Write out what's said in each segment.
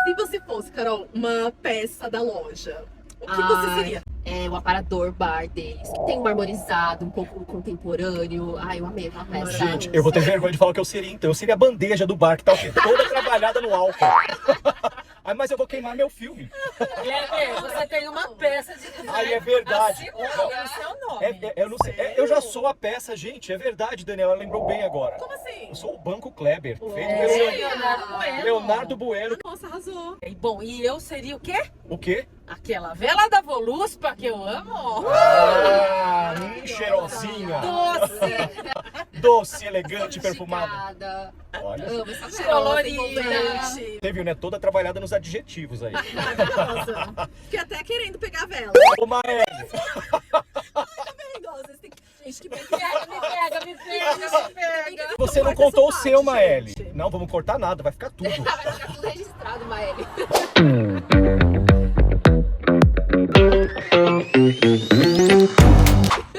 Se você fosse, Carol, uma peça da loja, o que você seria? É o aparador bar deles, que tem um marmorizado, um pouco contemporâneo. Ai, eu amei aquela peça. Gente, eu vou ter vergonha de falar o que eu seria, então. Eu seria a bandeja do bar, que tá o quê? Toda trabalhada no álcool. Ai, mas eu vou queimar meu filme. Você tem uma peça de design. Ai, é verdade. Assinada, o seu nome. Eu não sei. Eu já sou a peça, gente. É verdade, Daniela lembrou bem agora. Como assim? Eu sou o Banco Kleber, feito pelo Leonardo Bueno. Leonardo Bueno. Nossa, arrasou. Bom, e eu seria o quê? O quê? Aquela vela da Voluspa que eu amo. Ah, cheirosinha. Doce. Doce, elegante, perfumada. Sofisticada. Olha, Amo essa peça. Colorida. Envolvente. você viu, né? Toda trabalhada nos adjetivos aí. Maravilhosa. Fiquei até querendo pegar a vela. Ô, Maé, Maravilhosa. Gente, que Me pega, me pega. você não Corta contou o essa seu, parte, Maeli. gente. Não, vamos cortar nada, vai ficar tudo. Vai ficar tudo registrado, Maeli.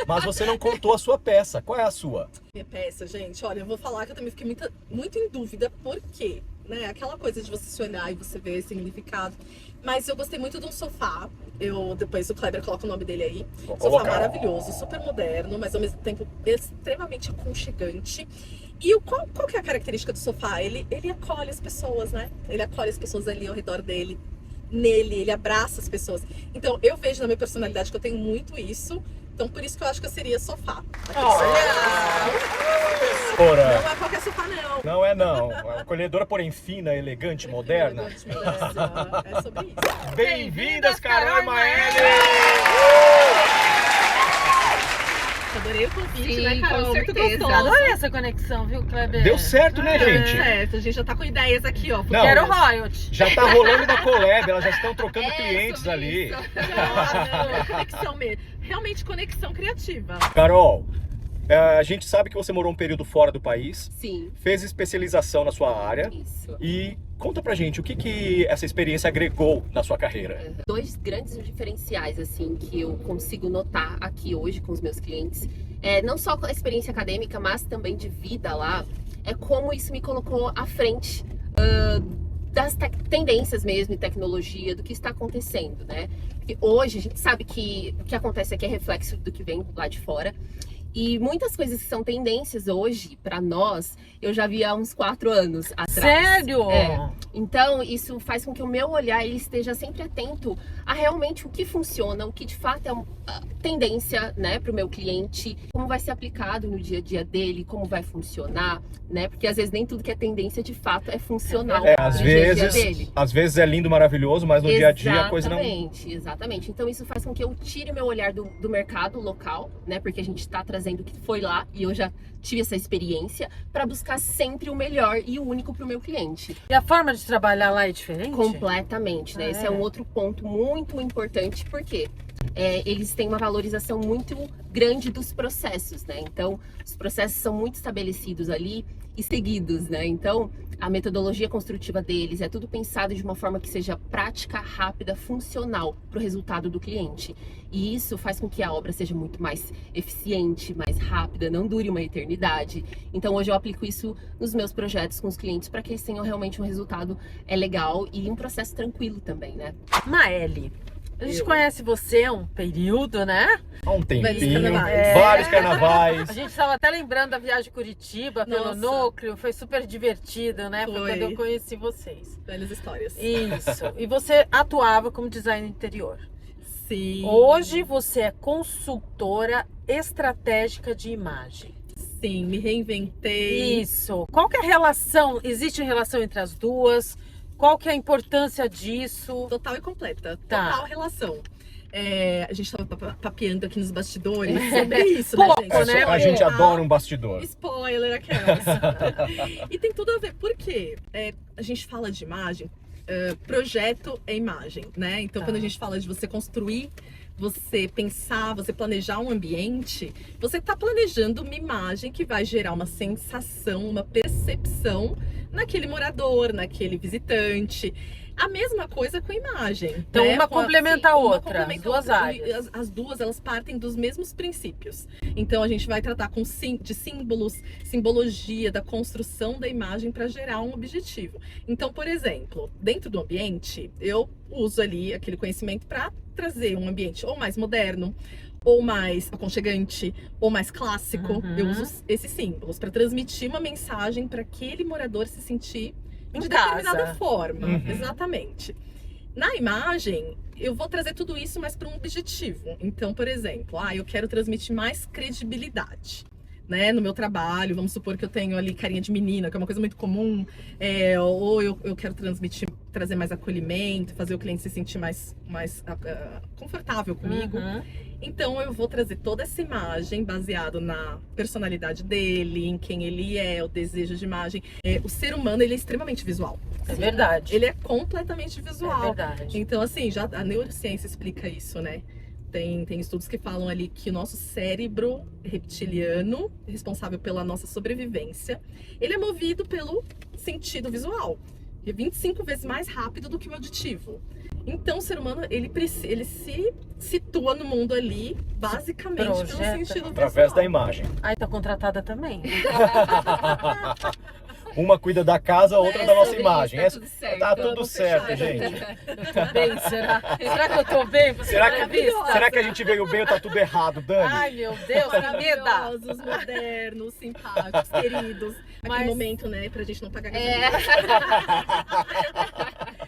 Mas você não contou a sua peça. Qual é a sua? Minha peça, gente, olha, eu vou falar que eu também fiquei muito em dúvida, por quê? Né? Aquela coisa de você se olhar e você ver significado. Mas eu gostei muito de um sofá. Depois o Kleber coloca o nome dele aí. Vou Sofá colocar. maravilhoso, super moderno, mas ao mesmo tempo extremamente aconchegante. E qual que é a característica do sofá? Ele acolhe as pessoas, né? Ele acolhe as pessoas ali ao redor dele. Ele abraça as pessoas. Então eu vejo na minha personalidade que eu tenho muito isso. Então por isso que eu acho que eu seria sofá. Ora, Não é qualquer sofá, não. não é não. Acolhedora, porém fina, elegante, moderna. Elegante, moderna. É sobre isso. Bem-vindas, Carol e Maeli! Adorei o convite, Sim, né, Carol? com Muito certeza. gostoso. Adorei essa conexão, viu, Kleber? Deu certo, né, Deu gente? certo, a gente já tá com ideias aqui, ó. Não. Quero royalty. Já tá rolando uma collab, elas já estão trocando clientes sobre ali. isso. Conexão mesmo. Realmente conexão criativa. Carol, a gente sabe que você morou um período fora do país, Sim, fez especialização na sua área isso. e conta pra gente o que essa experiência agregou na sua carreira. Dois grandes diferenciais, assim, que eu consigo notar aqui hoje com os meus clientes, não só com a experiência acadêmica, mas também de vida lá, é como isso me colocou à frente das tendências mesmo e tecnologia, do que está acontecendo, né? Porque hoje a gente sabe que o que acontece aqui é reflexo do que vem lá de fora. E muitas coisas que são tendências hoje, para nós, eu já vi há uns 4 anos atrás. Sério? É. Então, isso faz com que o meu olhar ele esteja sempre atento a realmente o que funciona, o que de fato é uma tendência, né, para o meu cliente, como vai ser aplicado no dia a dia dele, como vai funcionar, né? Porque às vezes nem tudo que é tendência de fato é funcional Às no dia a dia vezes, dele. às vezes é lindo, maravilhoso, mas no dia a dia a coisa não... Exatamente. Então isso faz com que eu tire o meu olhar do mercado local, né? Porque a gente está trazendo o que foi lá e eu já tive essa experiência para buscar sempre o melhor e o único para o meu cliente. E a forma de trabalhar lá é diferente? Completamente, né? Esse é um outro ponto muito importante, porque eles têm uma valorização muito grande dos processos, né? Então, os processos são muito estabelecidos ali e seguidos, né? Então, a metodologia construtiva deles é tudo pensado de uma forma que seja prática, rápida, funcional para o resultado do cliente. E isso faz com que a obra seja muito mais eficiente, mais rápida, não dure uma eternidade. Então, hoje eu aplico isso nos meus projetos com os clientes para que eles tenham realmente um resultado legal e um processo tranquilo também, né? Maeli, a gente conhece você há um período, né? Há um tempinho, carnavais. vários carnavais. A gente estava até lembrando da viagem de Curitiba pelo Nossa. núcleo, foi super divertido, né? Foi Foi. quando eu conheci vocês. Velhas histórias. Isso. E você atuava como designer interior. Sim. Hoje você é consultora estratégica de imagem. Sim, me reinventei. Isso. Qual que é a relação? Existe relação entre as duas? Qual que é a importância disso? Total e completa. Tá. Total relação. A gente tava papeando aqui nos bastidores sobre isso, Pouco, né, gente? né? A gente adora um bastidor. Spoiler, aquelas. E tem tudo a ver, porque a gente fala de imagem, projeto é imagem, né? Então, Tá. quando a gente fala de você construir, você pensar, você planejar um ambiente, você está planejando uma imagem que vai gerar uma sensação, uma percepção naquele morador, naquele visitante. A mesma coisa com a imagem. Então, né? uma complementa a Uma outra, complementa as duas a outra. áreas. As duas, elas partem dos mesmos princípios. Então, a gente vai tratar de símbolos, simbologia, da construção da imagem para gerar um objetivo. Então, por exemplo, dentro do ambiente, eu uso ali aquele conhecimento para trazer um ambiente ou mais moderno, ou mais aconchegante, ou mais clássico. Uhum. Eu uso esses símbolos para transmitir uma mensagem para aquele morador se sentir Em de casa. determinada forma. Uhum. Exatamente. Na imagem, eu vou trazer tudo isso, mas para um objetivo. Então, por exemplo, eu quero transmitir mais credibilidade. Né, no meu trabalho, vamos supor que eu tenho ali carinha de menina, que é uma coisa muito comum, ou eu quero trazer mais acolhimento, fazer o cliente se sentir mais confortável comigo. Uhum. Então eu vou trazer toda essa imagem baseado na personalidade dele, em quem ele é, o desejo de imagem. O ser humano, ele é extremamente visual. É verdade. Ele é completamente É visual. verdade. Então, assim, já a neurociência explica isso, né? Tem estudos que falam ali que o nosso cérebro reptiliano, responsável pela nossa sobrevivência, ele é movido pelo sentido visual. É 25 vezes mais rápido do que o auditivo. Então, o ser humano, ele se situa no mundo ali, basicamente, pelo Projeta. sentido Através da visual. imagem. Ai, tá contratada também. Uma cuida da casa, a outra da nossa sobre imagem. isso, tá tudo certo. Tá tudo Vamos certo, fechar. gente. Eu tô bem, será? Será que eu tô bem? Você Será tá que, vista? será que a gente veio bem ou tá tudo errado, Dani? Ai, meu Deus, que meda. Maravilhosos, modernos, simpáticos, queridos. Aquele Mas- momento, né, pra gente não pagar É. gasolina.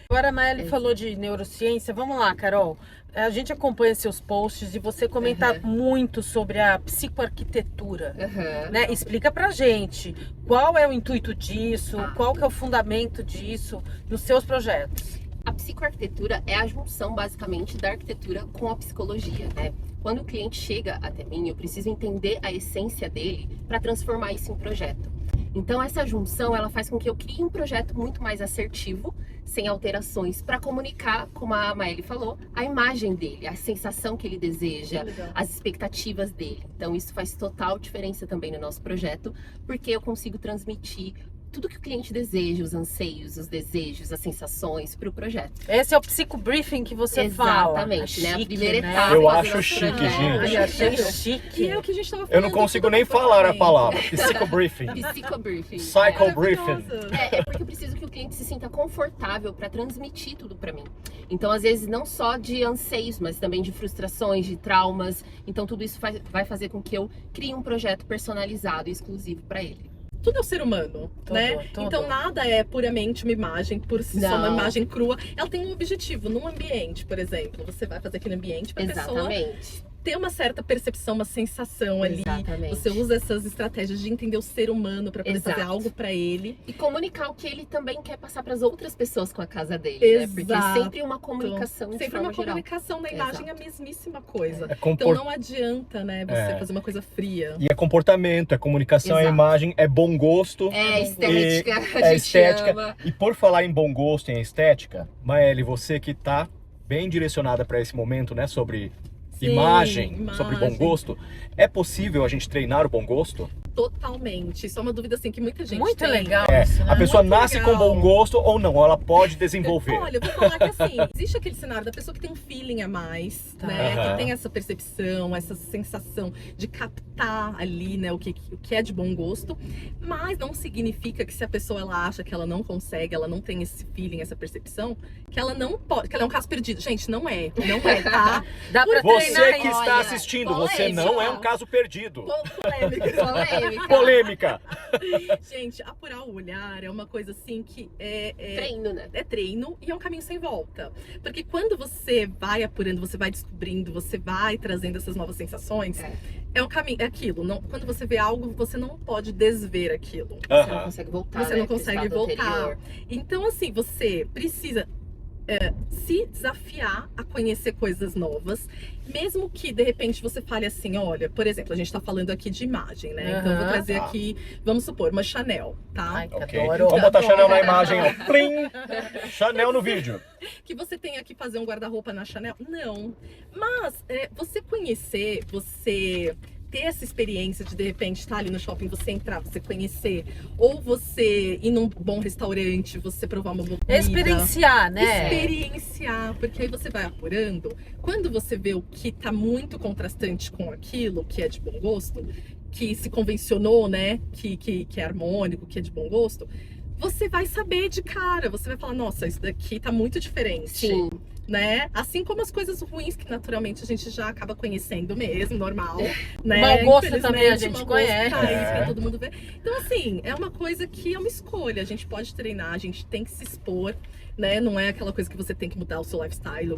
Agora a Maeli falou de neurociência. Vamos lá, Carol. A gente acompanha seus posts e você comenta muito sobre a psicoarquitetura. Aham. Né? Explica pra gente qual é o intuito disso, qual que é o fundamento disso nos seus projetos. A psicoarquitetura é a junção, basicamente, da arquitetura com a psicologia, né? Quando o cliente chega até mim, eu preciso entender a essência dele para transformar isso em projeto. Então, essa junção, ela faz com que eu crie um projeto muito mais assertivo, sem alterações, para comunicar, como a Maeli falou, a imagem dele, a sensação que ele deseja, Legal. as expectativas dele. Então, isso faz total diferença também no nosso projeto, porque eu consigo transmitir tudo que o cliente deseja, os anseios, os desejos, as sensações para o projeto. Esse é o psicobriefing que você fala. Exatamente, né? A Chique, primeira né? etapa. Eu do acho nosso chique, projeto. gente. Ai, achei E chique. é o que a gente tava Eu falando. não consigo do nem falar a comportamento. palavra. Psicobriefing. Psicobriefing. Psycho briefing. Maravilhosa. É porque eu preciso que o cliente se sinta confortável para transmitir tudo para mim. Então, às vezes, não só de anseios, mas também de frustrações, de traumas. Então, tudo isso vai fazer com que eu crie um projeto personalizado e exclusivo para ele. Tudo é o ser humano, Tudo, né? tudo. Então nada é puramente uma imagem, por si só uma Não. imagem crua. Ela tem um objetivo. Num ambiente, por exemplo, você vai fazer aquele ambiente para a pessoa Exatamente. ter uma certa percepção, uma sensação ali. Exatamente. Você usa essas estratégias de entender o ser humano para poder Exato. fazer algo para ele. E comunicar o que ele também quer passar para as outras pessoas com a casa dele, né? Porque Exato. sempre uma comunicação de Sempre forma uma geral. comunicação da imagem é a Exato. mesmíssima coisa. É Então não adianta, né, você fazer uma coisa fria. E é comportamento, é comunicação, é Exato. imagem, é bom gosto. É estética, a É gente estética. ama. E por falar em bom gosto, em estética, Maeli, você que tá bem direcionada para esse momento, né, sobre Sim, imagem, sobre bom imagem. gosto, é possível a gente treinar o bom gosto? Totalmente. Isso é uma dúvida assim que muita gente Muito tem. legal É, isso, né? a pessoa Muito nasce legal. com bom gosto ou não, ela pode desenvolver. Olha, eu vou falar que assim, existe aquele cenário da pessoa que tem um feeling a mais, Tá. né? Aham. Que tem essa percepção, essa sensação de captar ali, né, o que é de bom gosto. Mas não significa que se a pessoa ela acha que ela não consegue, ela não tem esse feeling, essa percepção, que ela não pode, que ela é um caso perdido. Gente, não é, tá? Dá pra Você treinar que hein? está olha, assistindo, polêmica. você não é um caso perdido. Polêmica. Polêmica. Polêmica. Gente, apurar o olhar é uma coisa assim que é Treino, né? é treino e é um caminho sem volta. Porque quando você vai apurando, você vai descobrindo, você vai trazendo essas novas sensações, é um caminho, é aquilo. Não, quando você vê algo, você não pode desver aquilo. Você não Aham. consegue voltar. Você né, não pro consegue estado voltar. anterior. Então, assim, você precisa se desafiar a conhecer coisas novas, mesmo que de repente você fale assim, olha, por exemplo, a gente tá falando aqui de imagem, né? Então eu vou Aham. trazer Tá. aqui, vamos supor, uma Chanel, tá? Ai, que Ok. adoro. Vamos botar Adoro. Chanel na imagem, ó. Plim! Chanel no vídeo. Que você tenha que fazer um guarda-roupa na Chanel? Não. Mas você conhecer, você ter essa experiência de repente estar ali no shopping, você entrar, você conhecer, ou você ir num bom restaurante, você provar uma boa comida. Experienciar, né? Experienciar, porque aí você vai apurando. Quando você vê o que tá muito contrastante com aquilo, que é de bom gosto, que se convencionou, né, que é harmônico, que é de bom gosto, você vai saber de cara, você vai falar, nossa, isso daqui tá muito diferente. Sim. Né? Assim como as coisas ruins que naturalmente a gente já acaba conhecendo mesmo, normal, né? O mau gosto Infelizmente, também a gente o mau gosto conhece. tá aí pra todo mundo ver. Então assim, é uma coisa que é uma escolha, a gente pode treinar, a gente tem que se expor, né? Não é aquela coisa que você tem que mudar o seu lifestyle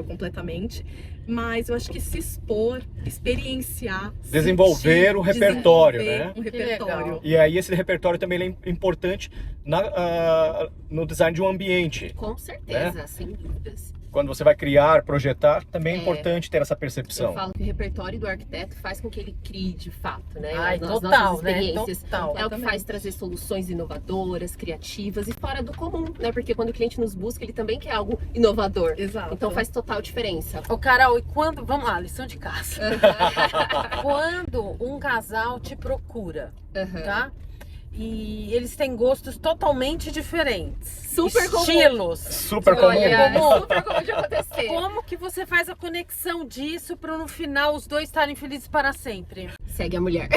completamente, mas eu acho que se expor, experienciar, Desenvolver o repertório, desenvolver né? um repertório. legal. E aí esse repertório também ele é importante no design de um ambiente. Com certeza, sem dúvidas. Quando você vai criar, projetar, também é É. importante ter essa Eu percepção. falo que o repertório do arquiteto faz com que ele crie de fato, né? Ai, As total, nossas né? experiências. Total. É o que faz trazer soluções inovadoras, criativas e fora do comum, né? Porque quando o cliente nos busca, ele também quer algo inovador. Exato. Então faz total diferença. Ô, Carol, e quando... Vamos lá, lição de casa. Quando um casal te procura, Aham. tá? E eles têm gostos totalmente diferentes. Super comum. estilos. Super comum. Olha, comum. é super comum de acontecer. Como que você faz a conexão disso para no final os dois estarem felizes para sempre? Segue a mulher.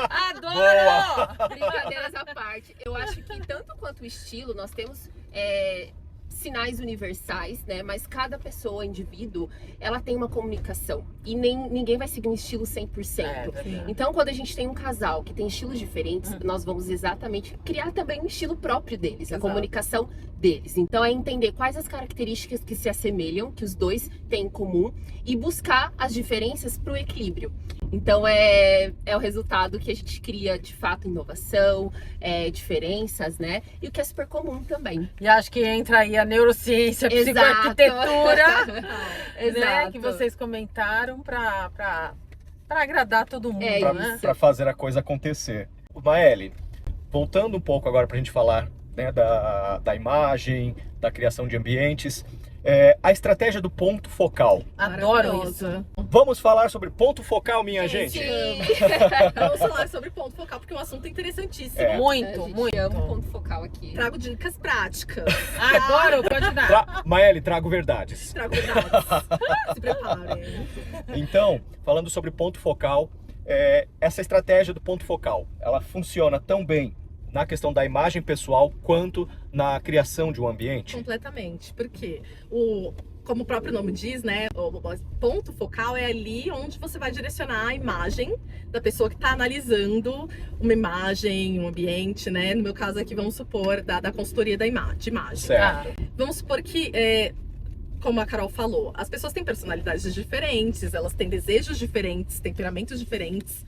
Adoro! Brincadeiras à parte. Eu acho que tanto quanto o estilo, nós temos sinais universais, né? Mas cada pessoa, indivíduo, ela tem uma comunicação. E ninguém vai seguir um estilo 100%. Então, quando a gente tem um casal que tem estilos diferentes, nós vamos exatamente criar também um estilo próprio deles, a Exato. comunicação deles. Então, é entender quais as características que se assemelham, que os dois têm em comum, e buscar as diferenças para o equilíbrio. Então, é o resultado que a gente cria, de fato, inovação, diferenças, né? E o que é super comum também. E acho que entra aí a neurociência, a Exato. psicoarquitetura, né? Exato. Que vocês comentaram para agradar todo mundo, É né? isso. Para fazer a coisa acontecer. Maeli, voltando um pouco agora para a gente falar, né, da imagem, da criação de ambientes, a estratégia do ponto focal. Adoro isso. Maravilhosa. Vamos falar sobre ponto focal, minha gente? Vamos falar sobre ponto focal, porque é um assunto interessantíssimo. É. Muito, A gente muito. ama o ponto focal aqui. Trago dicas práticas. Adoro, pode dar. Maeli, trago verdades. Trago verdades. Se preparem. Então, falando sobre ponto focal, essa estratégia do ponto focal, ela funciona tão bem na questão da imagem pessoal quanto na criação de um ambiente? Completamente. Porque como o próprio nome diz, né? O ponto focal é ali onde você vai direcionar a imagem da pessoa que está analisando uma imagem, um ambiente, né? No meu caso aqui, vamos supor, da consultoria de imagem. Certo. Vamos supor que, como a Carol falou, as pessoas têm personalidades diferentes, elas têm desejos diferentes, temperamentos diferentes.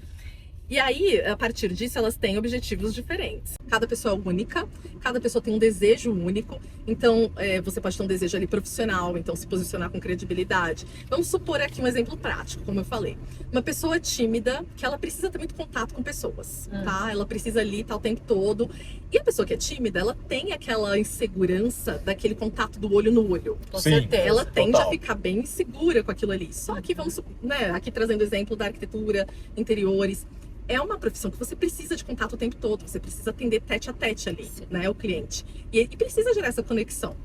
E aí, a partir disso, elas têm objetivos diferentes. Cada pessoa é única, cada pessoa tem um desejo único. Então, você pode ter um desejo ali profissional, então se posicionar com credibilidade. Vamos supor aqui um exemplo prático, como eu falei. Uma pessoa tímida, que ela precisa ter muito contato com pessoas, tá? Ela precisa ali estar o tempo todo. E a pessoa que é tímida, ela tem aquela insegurança daquele contato do olho no olho. Com Sim. certeza. Ela tende total. a ficar bem insegura com aquilo ali. Só que vamos, né, aqui trazendo exemplo da arquitetura, interiores. É uma profissão que você precisa de contato o tempo todo, você precisa atender tete a tete ali, né, o cliente. E precisa gerar essa conexão.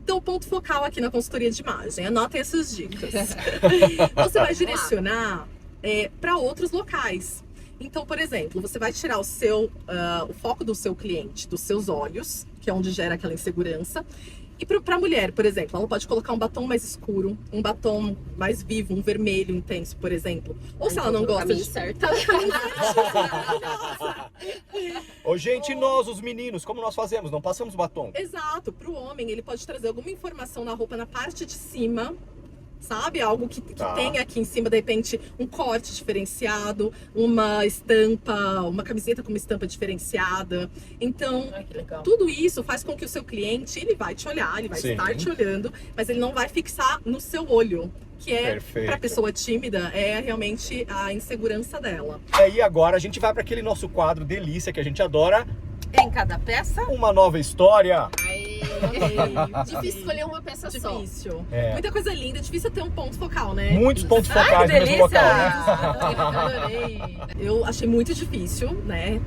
Então, o ponto focal aqui na consultoria de imagem, anotem essas dicas. Você vai direcionar para outros locais. Então, por exemplo, você vai tirar o foco do seu cliente, dos seus olhos, que é onde gera aquela insegurança. E para a mulher, por exemplo, ela pode colocar um batom mais escuro, um batom mais vivo, um vermelho intenso, por exemplo. Ou se ela não gosta de... certo. Ô, gente, nós, os meninos, como nós fazemos? Não passamos batom. Exato, para o homem ele pode trazer alguma informação na roupa na parte de cima, sabe? Algo que tenha aqui em cima, de repente, um corte diferenciado, uma estampa, uma camiseta com uma estampa diferenciada. Então, Ai, que legal. tudo isso faz com que o seu cliente, ele vai te olhar, ele vai Sim. estar te olhando, mas ele não vai fixar no seu olho, que Perfeito. para a pessoa tímida, é realmente a insegurança dela. E aí agora a gente vai para aquele nosso quadro delícia que a gente adora, Em cada peça? uma nova história. Aí, amei. Difícil escolher uma peça só. Difícil. É. Muita coisa linda, difícil ter um ponto focal, né? Muitos pontos Ai, focais que no mesmo delícia! local, né? Adorei. Eu achei muito difícil, né?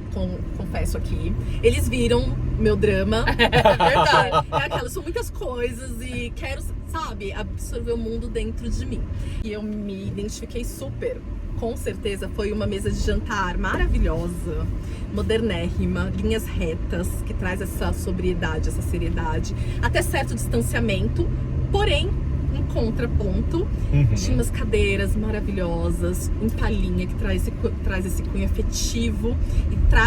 Confesso aqui. Eles viram meu drama. É verdade. É aquela, são muitas coisas e quero, sabe, absorver o mundo dentro de mim. E eu me identifiquei super. Com certeza foi uma mesa de jantar maravilhosa, modernérrima, linhas retas, que traz essa sobriedade, essa seriedade, até certo distanciamento, porém, em contraponto, tinha umas cadeiras maravilhosas, em palhinha, que traz esse cunho afetivo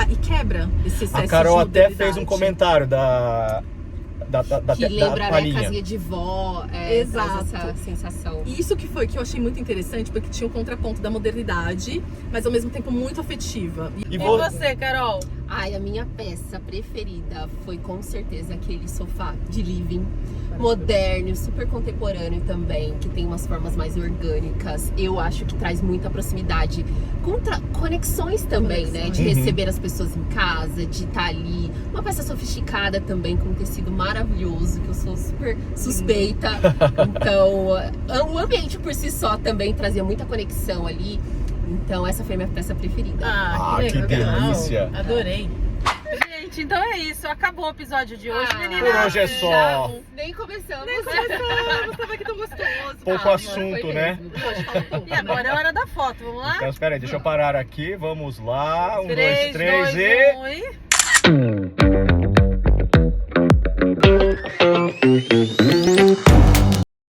e quebra esse excesso A Carol de até modernidade. fez um comentário da Que lembra, né, palhinha. casinha de vó, Exato. traz essa sensação. E isso que eu achei muito interessante, porque tinha o contraponto da modernidade, mas ao mesmo tempo muito afetiva. E E vou... você, Carol? Ai, a minha peça preferida foi com certeza aquele sofá de living, moderno, super contemporâneo também, que tem umas formas mais orgânicas. Eu acho que traz muita proximidade, conexões também, né? De Uhum. receber as pessoas em casa, de estar ali. Uma peça sofisticada também, com um tecido maravilhoso, que eu sou super suspeita. Então, o ambiente por si só também trazia muita conexão ali. Então, essa foi a minha peça preferida. Ah, que legal. delícia. Adorei. Gente, então é isso. Acabou o episódio de hoje, Ah, meninas. Por hoje é só. Nem começamos. Tava aqui tão gostoso. Pouco Ah, assunto, foi né? mesmo. E agora é hora da foto, vamos lá? Então, espera aí, deixa eu parar aqui. Vamos lá. 1, 2, 3, 3 2, e... 1 e...